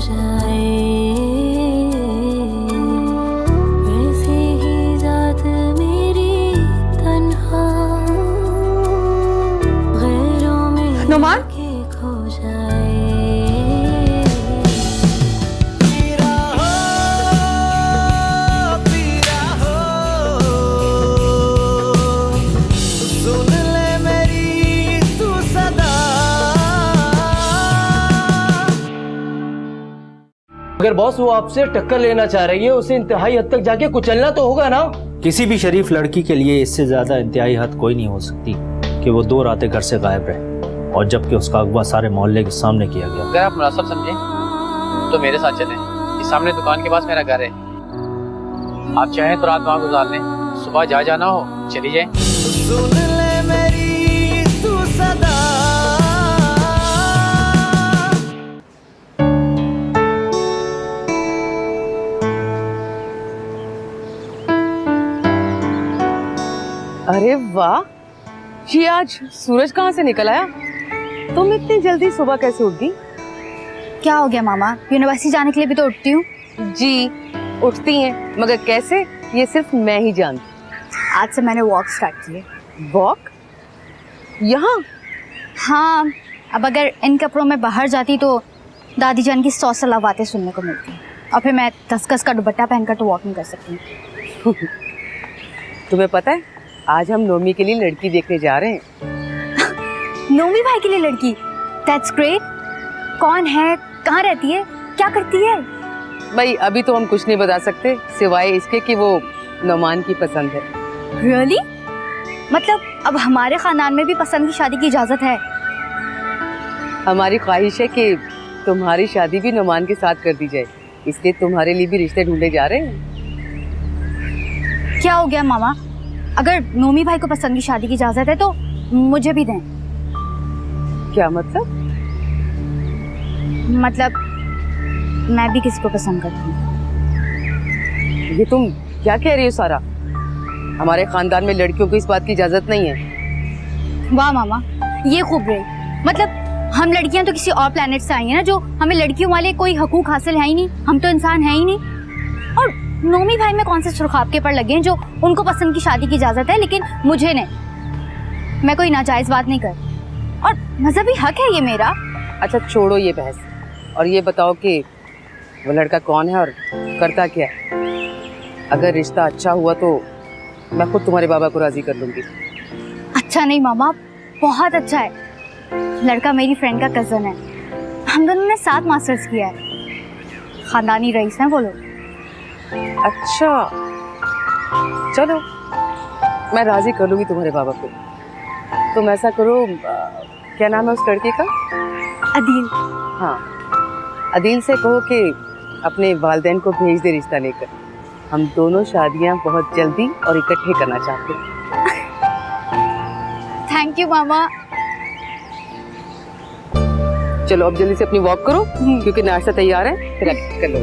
जाए, वैसे ही जात मेरी तन्हा गैरों में नुमान के खो जाए। अगर बॉस वो आपसे टक्कर लेना चाह रही है, उसे इंतहाई हद तक जाके कुचलना तो होगा ना। किसी भी शरीफ लड़की के लिए इससे ज्यादा इंतहाई हद कोई नहीं हो सकती कि वो 2 रातें घर से गायब रहे, और जबकि उसका अगवा सारे मोहल्ले के सामने किया गया। अगर आप मुनासिब समझें तो मेरे साथ चलें। इस सामने दुकान के पास मेरा घर है, आप चाहें तो रात वहाँ गुजार लें, सुबह जहाँ जाना हो चली जाएं। सुन ले मेरी तू सदा। अरे वाह, ये आज सूरज कहाँ से निकल आया? तुम इतनी जल्दी सुबह कैसे उठ गई? क्या हो गया मामा, यूनिवर्सिटी जाने के लिए भी तो उठती हूँ। जी उठती हैं, मगर कैसे ये सिर्फ मैं ही जानती। आज से मैंने वॉक स्टार्ट किए। वॉक? यहाँ? हाँ, अब अगर इन कपड़ों में बाहर जाती तो दादी जान की 100 सलाह बातें सुनने को मिलती, और फिर मैं 10 का दुपट्टा पहनकर तो वॉक नहीं कर सकती। तुम्हें पता है आज हम नोमी के लिए लड़की देखने जा रहे हैं। नोमी भाई के लिए लड़की? That's great. कौन है, कहाँ रहती है, क्या करती है? भाई अभी तो हम कुछ नहीं बता सकते सिवाय इसके कि वो नोमान की पसंद है। रियली? मतलब अब हमारे खानदान में भी पसंद की शादी की इजाजत है? हमारी ख्वाहिश है कि तुम्हारी शादी भी नोमान के साथ कर दी जाए, इसलिए तुम्हारे लिए भी रिश्ते ढूंढे जा रहे हैं। क्या हो गया मामा, अगर नोमी भाई को पसंद की शादी की इजाजत है तो मुझे भी दें। क्या मतलब? मतलब मैं भी किसी को पसंद करती हूँ। ये तुम क्या कह रही हो सारा? हमारे खानदान में लड़कियों को इस बात की इजाजत नहीं है। वाह मामा, ये खूब रही। मतलब हम लड़कियां तो किसी और प्लेनेट से आई हैं ना, जो हमें लड़कियों वाले कोई हकूक हासिल है ही नहीं, हम तो इंसान है ही नहीं। और नोमी भाई में कौन से सुरखाब पर लगे हैं जो उनको पसंद की शादी की इजाजत है लेकिन मुझे नहीं। मैं कोई नाजायज बात नहीं कर, और मजहबी हक है ये मेरा। अच्छा छोड़ो ये बहस, और ये बताओ कि वो लड़का कौन है और करता क्या है? अगर रिश्ता अच्छा हुआ तो मैं खुद तुम्हारे बाबा को राजी कर लूंगी। अच्छा नहीं मामा, बहुत अच्छा है। लड़का मेरी फ्रेंड का कजन है, हम दोनों ने 7 मास्टर्स किया है, खानदानी रईस हैं वो लोग। अच्छा चलो मैं राजी कर लूंगी तुम्हारे बाबा को। तुम ऐसा करो, क्या नाम है उस लड़के का? अदील। हाँ, अदील से कहो कि अपने वालिदैन को भेज दे रिश्ता लेकर। हम दोनों शादियां बहुत जल्दी और इकट्ठे करना चाहते हैं। थैंक यू मामा। चलो अब जल्दी से अपनी वॉक करो, क्योंकि नाश्ता तैयार है, फिर कर लो।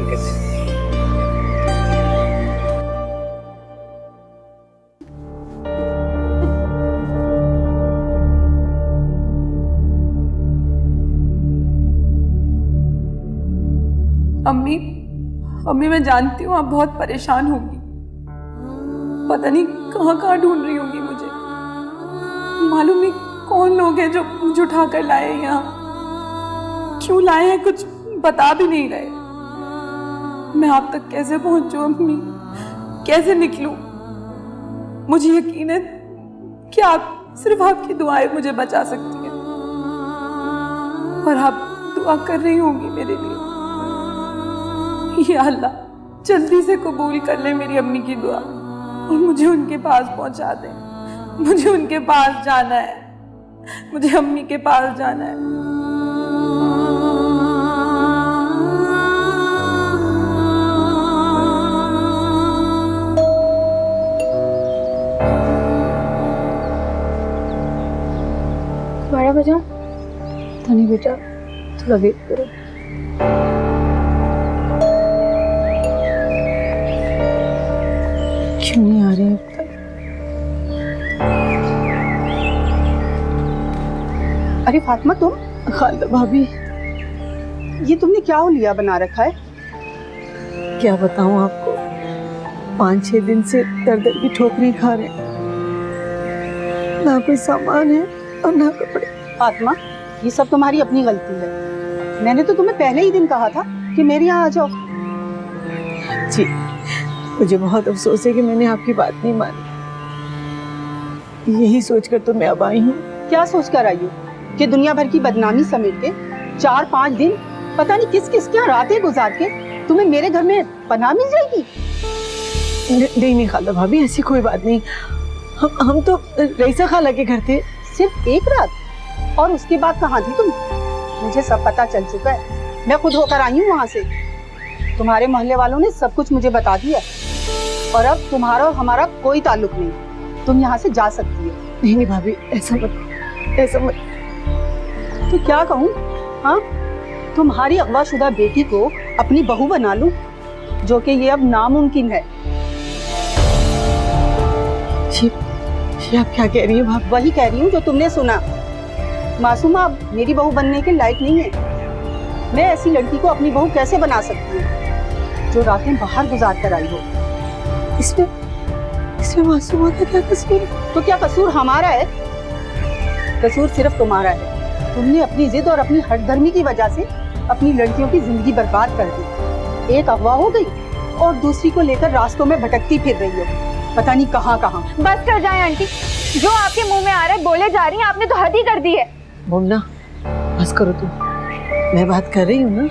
अम्मी, अम्मी मैं जानती हूँ आप बहुत परेशान होंगी, पता नहीं कहाँ कहाँ ढूंढ रही होंगी मुझे। मालूम नहीं कौन लोग हैं जो मुझे उठा कर लाए यहाँ, क्यों लाए हैं कुछ बता भी नहीं रहे। मैं आप तक कैसे पहुंचूं अम्मी, कैसे निकलूं? मुझे यकीन है कि आप, सिर्फ आपकी दुआएं मुझे बचा सकती हैं, और आप दुआ कर रही होंगी मेरे लिए। या अल्लाह जल्दी से कबूल कर ले मेरी अम्मी की दुआ और मुझे उनके पास पहुंचा दे। मुझे उनके पास जाना है, मुझे अम्मी के पास जाना है। बड़ा बजा तो नहीं बेटा, थोड़ा वेट करो। क्यों नहीं आ रहे अब तक? अरे फातिमा तुम? खाला भाभी ये तुमने क्या हुलिया बना रखा है? क्या बताऊं आपको, 5-6 दिन से दर दर की ठोकरें खा रहे हैं। ना कोई सामान है और ना कपड़े। फातिमा, ये सब तुम्हारी अपनी गलती है। मैंने तो तुम्हें पहले ही दिन कहा था कि मेरे यहाँ आ जाओ। जी, मुझे बहुत अफसोस है कि मैंने आपकी बात नहीं मानी। यही सोचकर तो मैं अब आई हूँ। क्या सोच कर आई हो कि दुनिया भर की बदनामी समेट के 4-5 दिन पता नहीं किस किस क्या रातें गुजार के तुम्हें मेरे घर में पनाह मिल जाएगी? नहीं खाला भाभी, ऐसी कोई बात नहीं। हम तो रईसा खाला के घर थे। सिर्फ एक रात? और उसके बाद कहाँ थी तुम? मुझे सब पता चल चुका है। मैं खुद होकर आई हूँ वहाँ से। तुम्हारे मोहल्ले वालों ने सब कुछ मुझे बता दिया और अब तुम्हारा और हमारा कोई ताल्लुक नहीं। तुम यहाँ से जा सकती हो। नहीं भाभी, ऐसा मत। तो क्या कहूँ? हाँ, तुम्हारी अगवाशुदा बेटी को अपनी बहू बना लूं, जो कि ये अब नामुमकिन है। ये आप क्या कह रही है भाभी? वही कह रही हूँ जो तुमने सुना। मासूमा अब मेरी बहू बनने के लायक नहीं है। मैं ऐसी लड़की को अपनी बहू कैसे बना सकती हूँ जो रातें बाहर गुजार कर आई हो? इसमें मासूमा का क्या कसूर? तो क्या कसूर हमारा है? कसूर सिर्फ तुम्हारा है। तुमने अपनी जिद और अपनी हठधर्मी की वजह से अपनी लड़कियों की जिंदगी बर्बाद कर दी। एक अगवा हो गई और दूसरी को लेकर रास्तों में भटकती फिर रही हो, पता नहीं कहाँ कहाँ। बस कर जाए आंटी, जो आपके मुंह में आ रहा है बोले जा रही हैं। आपने तो हद ही कर दी है। मुन्ना, बस करो तुम, मैं बात कर रही हूँ ना।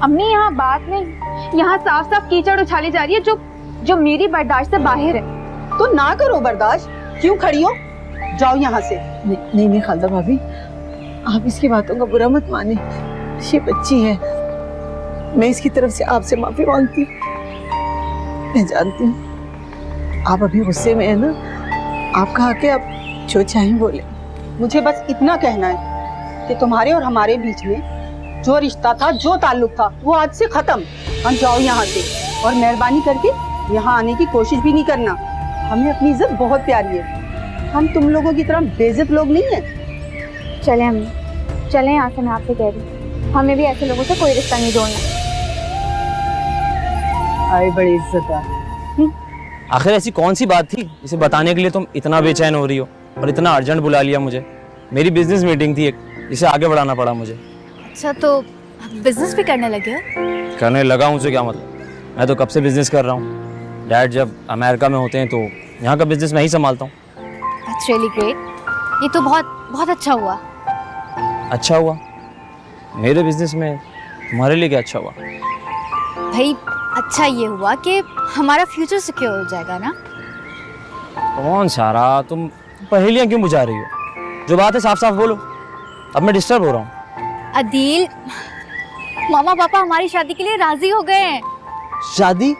अम्मी, यहाँ बात नहीं, यहाँ साफ साफ कीचड़ उछाली जा रही है जो मेरी बर्दाश्त से बाहर है। तो ना करो बर्दाश्त, क्यों खड़ी हो? जाओ यहाँ से। नहीं खालदा भाभी, आप इसकी बातों का बुरा मत माने। ये बच्ची है, मैं इसकी तरफ से आपसे माफी मांगती हूँ। मैं जानती हूँ आप अभी गुस्से में है ना, आप कहा के आप जो चाहें बोले। मुझे बस इतना कहना है कि तुम्हारे और हमारे बीच में जो रिश्ता था, जो ताल्लुक था, वो आज से खत्म। हम जाओ यहाँ से और मेहरबानी करके यहाँ आने की कोशिश भी नहीं करना। हमें अपनी इज्जत बहुत प्यारी है। हम तुम लोगों की तरह बेइज्जत लोग नहीं है। चले अम्मी, चले यहाँ से। मैं आपसे कह रही हूँ, हमें भी ऐसे लोगों से कोई रिश्ता नहीं जोड़ना। आई बड़ी इज्जत है। आखिर ऐसी कौन सी बात थी जिसे बताने के लिए तुम इतना बेचैन हो रही हो और इतना अर्जेंट बुला लिया मुझे? मेरी बिजनेस मीटिंग थी एक, जिसे आगे बढ़ाना पड़ा मुझे। अच्छा, तो बिजनेस भी करने लगे हो? करने लगा हूँ से क्या मतलब? मैं तो कब से बिजनेस कर रहा हूँ। डैड जब अमेरिका में होते हैं तो यहाँ का बिजनेस मैं ही संभालता हूँ। That's really great. ये तो बहुत अच्छा हुआ। अच्छा हुआ? मेरे बिजनेस में तुम्हारे लिए क्या अच्छा हुआ? भाई, अच्छा ये हुआ कि हमारा फ्यूचर सिक्योर हो जाएगा ना। कौन सारा, तुम पहेलियाँ क्यों बुझा रही हो? जो बात है साफ साफ बोलो, अब मैं डिस्टर्ब हो रहा हूँ। अदील, मामा पापा हमारी शादी के लिए राजी हो गए हैं। शादी?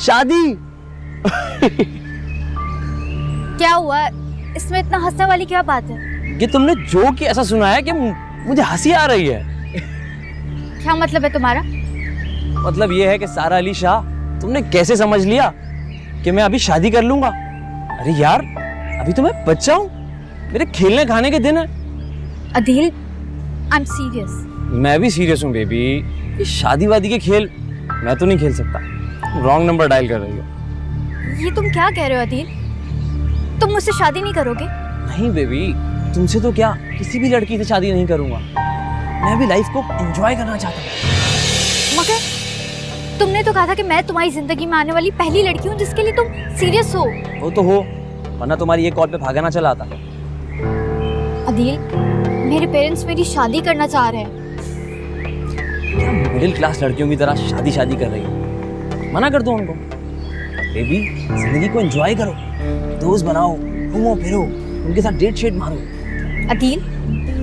शादी? क्या हुआ? इसमें इतना हंसने वाली क्या बात है? ये तुमने जो कि ऐसा सुना है कि मुझे हंसी आ रही है। क्या मतलब है तुम्हारा? मतलब ये है कि सारा अली शाह, तुमने कैसे समझ लिया कि मैं अभी शादी कर लूंगा? अरे यार, अभी तो मैं बच्चा हूँ, मेरे खेलने खाने के दिन है। Adeel, I am serious. मैं भी सीरियस हूँ बेबी। ये शादी वादी के खेल मैं तो नहीं खेल सकता। रॉन्ग नंबर डायल कर रही हो। ये तुम क्या कह रहे हो अदील? तुम मुझसे शादी नहीं करोगे? नहीं बेबी, तुमसे तो क्या, किसी भी लड़की से शादी नहीं करूंगा। मैं भी लाइफ को एंजॉय करना चाहता हूँ। मगर तुमने तो कहा था कि मैं तुम्हारी जिंदगी में आने वाली पहली लड़की हूँ जिसके लिए तुम सीरियस हो। वो तो हो, वरना तुम्हारी ये कॉल पे भागना चला आता। अदील, मेरे पेरेंट्स मेरी शादी करना चाह रहे हैं। क्या मिडिल क्लास लड़कियों की तरह शादी कर रही हो? मना कर दो उनको। बेबी, जिंदगी को एंजॉय करो, दोस्त बनाओ, घूमो फिरो, उनके साथ डेट शेट मारो। अदील,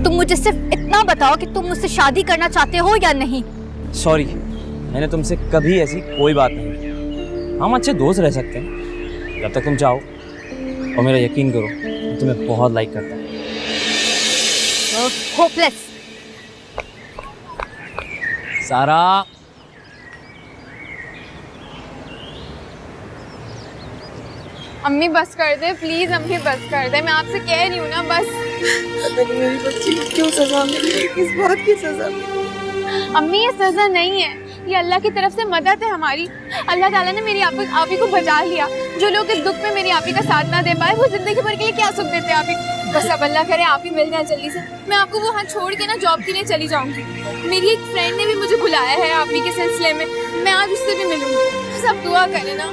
तुम मुझे सिर्फ इतना बताओ कि तुम मुझसे शादी करना चाहते हो या नहीं। सॉरी, मैंने तुमसे कभी ऐसी कोई बात नहीं की। हम अच्छे दोस्त रह सकते हैं जब तक तुम चाहो। और मेरा यकीन करो, मैं तुम्हें बहुत लाइक करता हूँ। होपलेस। सारा, अम्मी बस कर दे प्लीज, अम्मी बस कर दे। मैं आपसे कह रही हूँ ना, बस पता नहीं मेरी बच्ची को क्यों सजा मिली, किस बात की सजा मिली। अम्मी ये सजा नहीं है, ये अल्लाह की तरफ से मदद है हमारी। अल्लाह ताला ने मेरी आपी को बचा लिया। जो लोग इस दुख में मेरी आपी का साथ ना दे पाए वो जिंदगी भर के लिए क्या सुख देते आपी। बस अब अल्लाह करे आप ही मिल जाए जल्दी से। मैं आपको वहाँ छोड़ के ना जॉब के लिए चली जाऊंगी। मेरी एक फ्रेंड ने भी मुझे बुलाया है आपी के सिलसिले में, मैं आज उससे भी मिलूंगी। सब दुआ करें ना।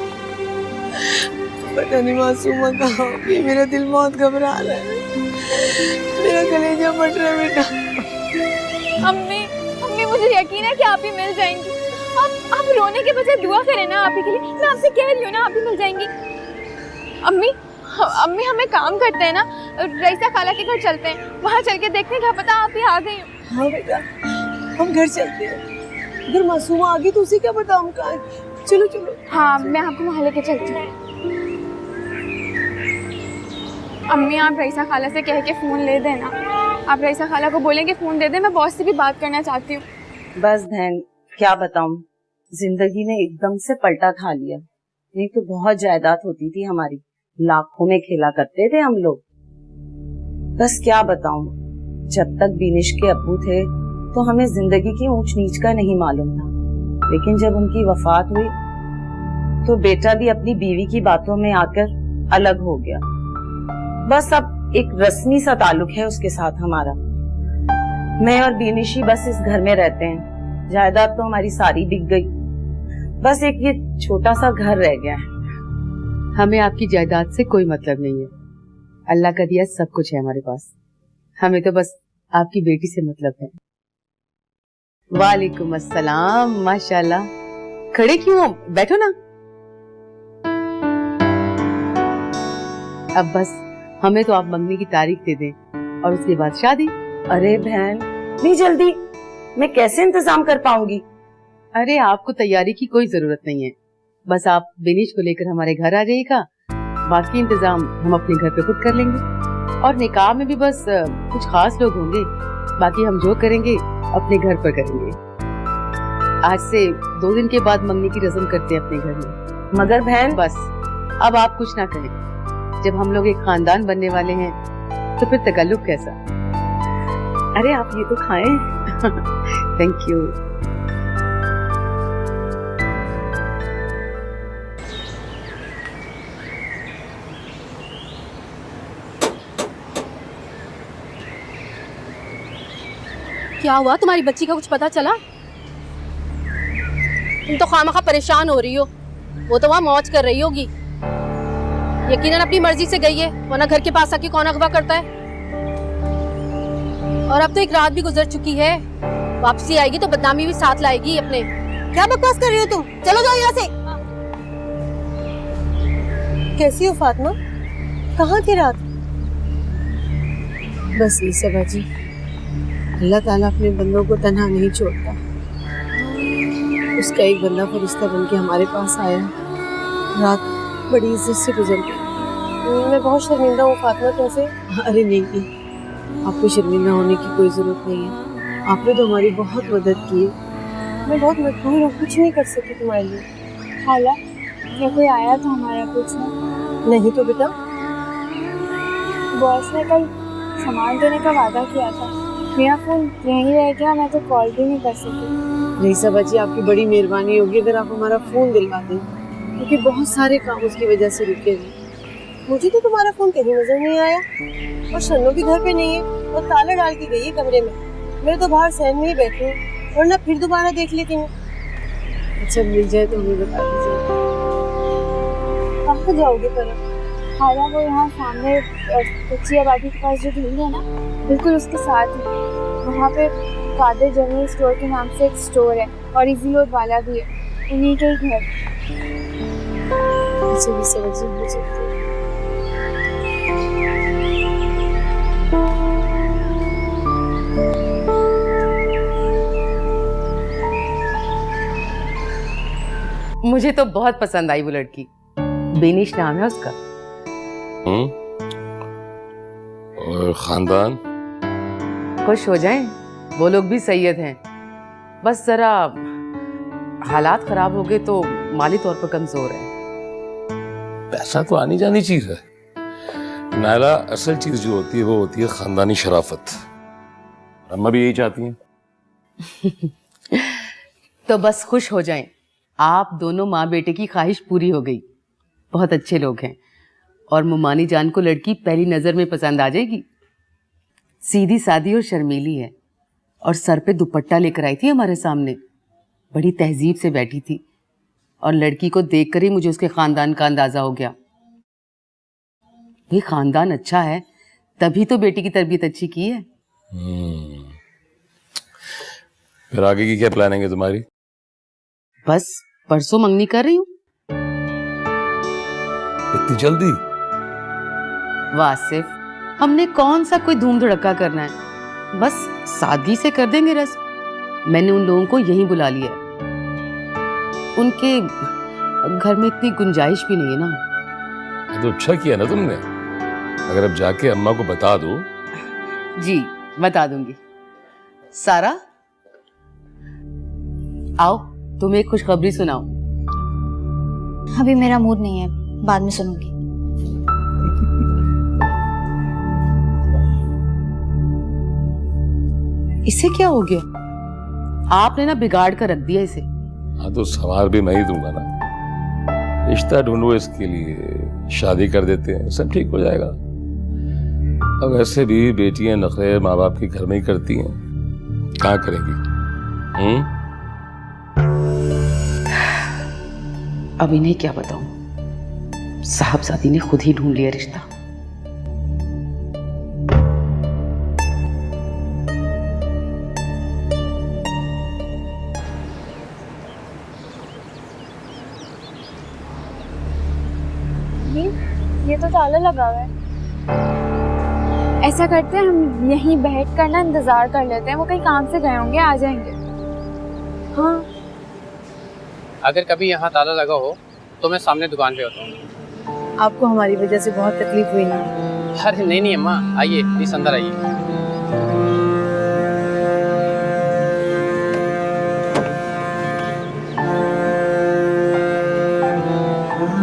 पता नहीं मासूमा कहाँ होगी, मेरा दिल बहुत घबरा रहा है, मेरा कलेजा फट रहा है बेटा। अम्मी मुझे यकीन है कि आप ही मिल जाएंगी। आप रोने के बजाय दुआ करें ना आप ही के लिए। मैं आपसे कह रही हूँ ना आप ही मिल जाएंगी। अम्मी हमें काम करते हैं ना, रईसा खाला के घर चलते हैं, वहाँ चल के देखते हैं क्या पता आप ही आ गई हो। हाँ बेटा हम घर चलते हैं, अगर मासूमा आ गई तो उसे क्या पता हम कहाँ। चलो चलो। हाँ मैं आपको वहाँ लेके चलती हूँ। अम्मी आप रईसा खाला से कह के फ़ोन ले देना। आप रईसा खाला को बोलेंगे फ़ोन दे दे, मैं बॉस से भी बात करना चाहती हूँ। बस बहन क्या बताऊं, जिंदगी ने एकदम से पलटा खा लिया। नहीं तो बहुत जायदाद होती थी हमारी, लाखों में खेला करते थे हम लोग। बस क्या बताऊं, जब तक बिनिश के अब्बू थे तो हमें जिंदगी की ऊंच नीच का नहीं मालूम था, लेकिन जब उनकी वफात हुई तो बेटा भी अपनी बीवी की बातों में आकर अलग हो गया। बस अब एक रस्मी सा ताल्लुक है उसके साथ हमारा। मैं और बिनिश ही बस इस घर में रहते हैं। जायदाद तो हमारी सारी बिक गई, बस एक ये छोटा सा घर रह गया है। हमें आपकी जायदाद से कोई मतलब नहीं है, अल्लाह का दिया सब कुछ है हमारे पास। हमें तो बस आपकी बेटी से मतलब है। वालेकुम अस्सलाम, माशाल्लाह। खड़े क्यों हो, बैठो ना। अब बस हमें तो आप मंगनी की तारीख दे दें और उसके बाद शादी। अरे बहन नहीं जल्दी, मैं कैसे इंतजाम कर पाऊंगी। अरे आपको तैयारी की कोई जरूरत नहीं है, बस आप बिनिश को लेकर हमारे घर आ जाइएगा, बाकी इंतजाम हम अपने घर पे खुद कर लेंगे। और निकाह में भी बस कुछ खास लोग होंगे, बाकी हम जो करेंगे अपने घर पर करेंगे। आज से 2 दिन के बाद मंगनी की रस्म करते हैं अपने घर में। मगर बहन बस अब आप कुछ ना कहें, जब हम लोग एक खानदान बनने वाले हैं तो फिर तकल्लुफ कैसा। अरे आप ये तो खाएं। Thank you. क्या हुआ, तुम्हारी बच्ची का कुछ पता चला? तुम तो खामखा परेशान हो रही हो, वो तो वहाँ मौज कर रही होगी। यकीनन अपनी मर्जी से गई है, वरना घर के पास आके कौन अगवा करता है। और अब तो एक रात भी गुजर चुकी है, वापसी आएगी तो बदनामी भी साथ लाएगी अपने। क्या बकवास कर रही हो तुम, चलो जाओ यहाँ से। कैसी हो फातिमा, कहाँ थी रात? बस ये सब जी, अल्लाह ताला अपने बंदों को तन्हा नहीं छोड़ता। उसका एक बंदा फरिश्ता बन के हमारे पास आया, रात बड़ी इज्जत से गुजर गई। मैं बहुत शर्मिंदा हूँ फातिमा तुमसे। अरे नहीं, आपको शर्मिंदा होने की कोई जरूरत नहीं है, आपने तो हमारी बहुत मदद की है। मैं बहुत मजबूर हूँ, कुछ नहीं कर सकी तुम्हारे लिए। खाला क्या कोई आया था हमारा पूछना? नहीं तो बेटा, बॉस ने कल सामान देने का वादा किया था, मेरा फोन यहीं रह गया, मैं तो कॉल भी नहीं कर सकी। रईसा बाजी आपकी बड़ी मेहरबानी होगी अगर आप हमारा फोन दिलवा दें, क्योंकि बहुत सारे काम उसकी वजह से रुके हैं। मुझे तो तुम्हारा फोन कहीं नजर नहीं आया, और शन्नो भी घर पे नहीं है, और ताला डाल के गई है कमरे में। मैं तो बाहर सहन में ही बैठी हूँ, वरना फिर दोबारा देख लेती हूँ। अच्छा मिल जाए तो हमें बता दीजिए। कहाँ जाओगे पर? खाला वो यहाँ सामने कच्ची आबादी के पास जो ढील है ना, बिल्कुल उसके साथ ही वहाँ पे कादिर जनरल स्टोर के नाम से एक स्टोर है, और इजी लोड वाला भी है, उन्हीं के ही घर। अच्छा भी समझ हो सकती है। मुझे तो बहुत पसंद आई वो लड़की, बेनिश नाम है उसका। और खानदान? खुश हो जाएं, वो लोग भी सैयद हैं, बस जरा हालात खराब हो गए तो माली तौर पर कमजोर है। पैसा तो आनी जानी चीज है, नायला, असल चीज जो होती है वो होती है खानदानी शराफत। अम्मा भी यही चाहती हैं। तो बस खुश हो जाएं, आप दोनों माँ बेटे की ख्वाहिश पूरी हो गई। बहुत अच्छे लोग हैं और मुमानी जान को लड़की पहली नजर में पसंद आ जाएगी। सीधी सादी और शर्मीली है और सर पे दुपट्टा लेकर आई थी हमारे सामने, बड़ी तहजीब से बैठी थी और लड़की को देखकर ही मुझे उसके खानदान का अंदाजा हो गया। भाई खानदान अच्छा है तभी तो बेटी की तरबियत अच्छी की है। फिर आगे की क्या प्लानिंग है तुम्हारी? बस परसों मंगनी कर रही हूँ। इतनी जल्दी? वासिफ, हमने कौन सा कोई धूम धड़का करना है, बस सादगी से कर देंगे रस्म। मैंने उन लोगों को यहीं बुला लिया है, उनके घर में इतनी गुंजाइश भी नहीं है ना। तो अच्छा किया ना तुमने, अगर अब जाके अम्मा को बता दो। जी बता दूंगी। सारा आओ, तुम्हें एक खुशखबरी सुनाओ। अभी मेरा मूड नहीं है, बाद में सुनूंगी। इसे क्या हो गया? आपने ना बिगाड़ कर रख दिया इसे। हाँ तो सवार भी मैं ही दूंगा ना। रिश्ता ढूंढो इसके लिए, शादी कर देते हैं, सब ठीक हो जाएगा। अब ऐसे भी बेटियां नखरे माँ बाप के घर में ही करती हैं, कहाँ करेंगी? अब इन्हें क्या बताऊं, साहबजादी ने खुद ही ढूंढ लिया रिश्ता। ये तो ताला लगा हुआ है। ऐसा करते हैं, हम यहीं बैठ कर ना इंतजार कर लेते हैं, वो कहीं काम से गए होंगे, आ जाएंगे। हाँ, अगर कभी यहाँ ताला लगा हो तो मैं सामने दुकान पे होता हूँ। आपको हमारी वजह से बहुत तकलीफ हुई ना? अरे नहीं अम्मा, आइए प्लीज अंदर आइए।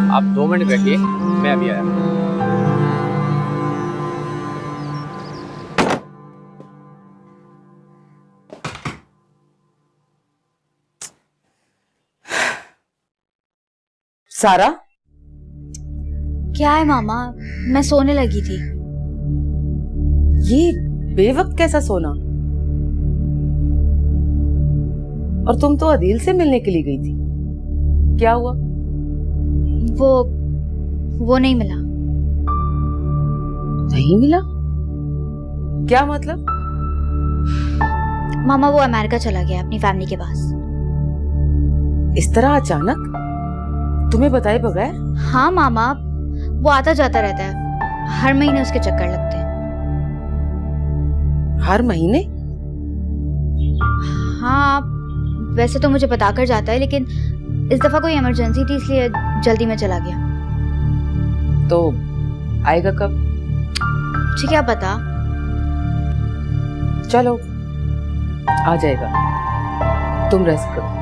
आप 2 मिनट बैठिए, मैं अभी आया। सारा, क्या है मामा? मैं सोने लगी थी। ये बेवक्त कैसा सोना? और तुम तो अदील से मिलने के लिए गई थी, क्या हुआ? वो नहीं मिला। नहीं मिला? क्या मतलब? मामा वो अमेरिका चला गया अपनी फैमिली के पास। इस तरह अचानक, तुम्हें बताए बगैर? हाँ मामा, वो आता जाता रहता है, हर महीने उसके चक्कर लगते हैं। हर महीने? हाँ, वैसे तो मुझे बताकर जाता है, लेकिन इस दफा कोई इमरजेंसी थी इसलिए जल्दी में चला गया। तो आएगा कब? मुझे क्या पता। चलो आ जाएगा, तुम रेस्ट करो।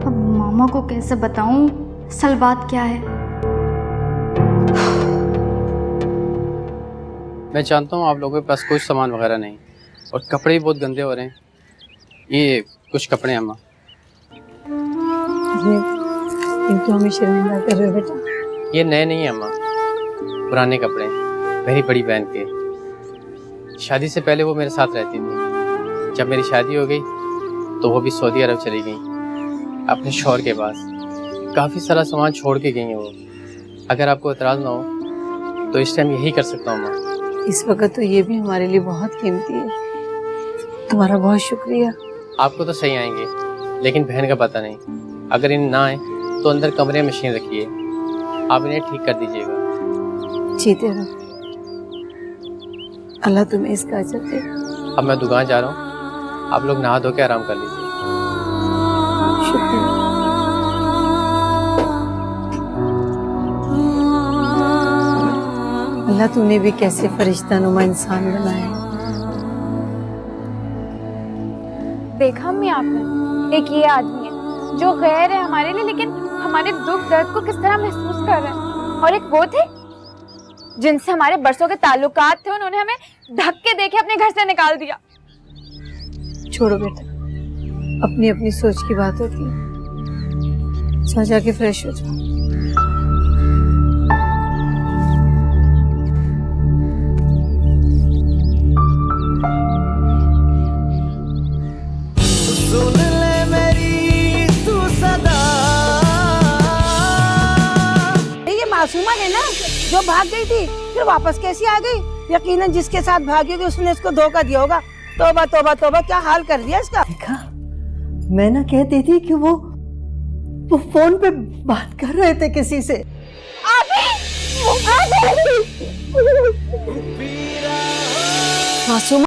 अब मामा को कैसे बताऊं असल बात क्या है? मैं जानता हूँ आप लोगों के पास कुछ सामान वगैरह नहीं, और कपड़े भी बहुत गंदे हो रहे हैं। ये कुछ कपड़े हैं अम्मा। इनको हमें शर्मिंदा कर रहे हो बेटा। ये नए नहीं है अम्मा, पुराने कपड़े हैं, मेरी बड़ी बहन के। शादी से पहले वो मेरे साथ रहती थी। जब मेरी शादी हो गई तो वो भी सऊदी अरब चली गई अपने शौहर के पास। काफ़ी सारा सामान छोड़ के गई हैं वो। अगर आपको एतराज़ ना हो तो इस टाइम यही कर सकता हूँ अम्मा। इस वक्त तो ये भी हमारे लिए बहुत कीमती है। तुम्हारा बहुत शुक्रिया। आपको तो सही आएंगे, लेकिन बहन का पता नहीं। अगर इन्हें ना आए तो अंदर कमरे में मशीन रखिए, आप इन्हें ठीक कर दीजिएगा। जीते रहो, अल्लाह तुम्हें इसका अजर दे। अब मैं दुकान जा रहा हूँ, आप लोग नहा धो के आराम कर लीजिए। शुक्रिया। अल्लाह तूने भी कैसे फरिश्ता नुमा इंसान बनाया। देखा अम्मी आपने, एक ये आदमी है जो गैर है हमारे लिए, लेकिन हमारे दुख दर्द को किस तरह महसूस कर रहा है। और एक वो थे जिनसे हमारे बरसों के ताल्लुकात थे, उन्होंने हमें ढक के देखे अपने घर से निकाल दिया। छोड़ो बेटा, अपनी अपनी सोच की बात होती है। जाके फ्रेश हो जाओ। सुन ले मेरी तू सदा। ये मासूमा है ना जो भाग गई थी, फिर वापस कैसी आ गई? यकीनन जिसके साथ भागी होगी उसने इसको धोखा दिया होगा। तौबा तौबा तौबा, क्या हाल कर दिया इसका। देखा, मैं ना कहती थी कि वो फोन पे बात कर रहे थे किसी से। मासूमा